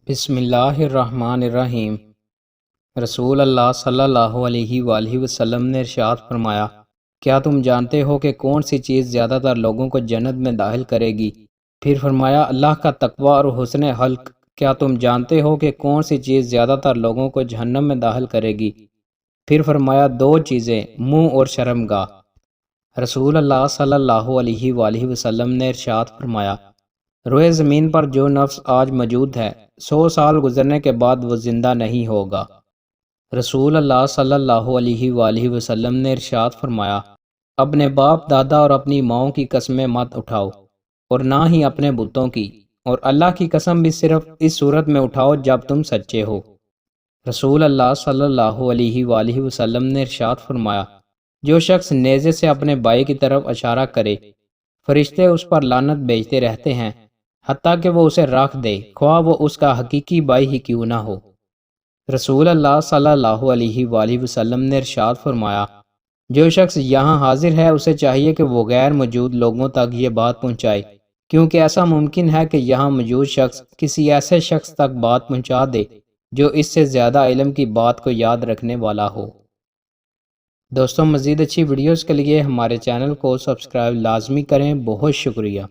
بسم اللہ الرحمن الرحیم۔ رسول اللہ صلی اللہ علیہ وآلہ وسلم نے ارشاد فرمایا، کیا تم جانتے ہو کہ کون سی چیز زیادہ تر لوگوں کو جنت میں داخل کرے گی؟ پھر فرمایا، اللہ کا تقوی اور حسن خلق۔ کیا تم جانتے ہو کہ کون سی چیز زیادہ تر لوگوں کو جہنم میں داخل کرے گی؟ پھر فرمایا، دو چیزیں، منہ اور شرمگاہ۔ رسول اللہ صلی اللہ علیہ وآلہ وسلم نے ارشاد فرمایا، روئے زمین پر جو نفس آج موجود ہے 100 سال گزرنے کے بعد وہ زندہ نہیں ہوگا۔ رسول اللہ صلی اللہ علیہ وآلہ وسلم نے ارشاد فرمایا، اپنے باپ دادا اور اپنی ماؤں کی قسمیں مت اٹھاؤ، اور نہ ہی اپنے بتوں کی، اور اللہ کی قسم بھی صرف اس صورت میں اٹھاؤ جب تم سچے ہو۔ رسول اللہ صلی اللہ علیہ وآلہ وسلم نے ارشاد فرمایا، جو شخص نیزے سے اپنے بھائی کی طرف اشارہ کرے، فرشتے اس پر لعنت بھیجتے رہتے ہیں حتیٰ کہ وہ اسے رکھ دے، خواہ وہ اس کا حقیقی بھائی ہی کیوں نہ ہو۔ رسول اللہ صلی اللہ علیہ وآلہ وسلم نے ارشاد فرمایا، جو شخص یہاں حاضر ہے اسے چاہیے کہ وہ غیر موجود لوگوں تک یہ بات پہنچائے، کیونکہ ایسا ممکن ہے کہ یہاں موجود شخص کسی ایسے شخص تک بات پہنچا دے جو اس سے زیادہ علم کی بات کو یاد رکھنے والا ہو۔ دوستوں، مزید اچھی ویڈیوز کے لیے ہمارے چینل کو سبسکرائب لازمی کریں۔ بہت شکریہ۔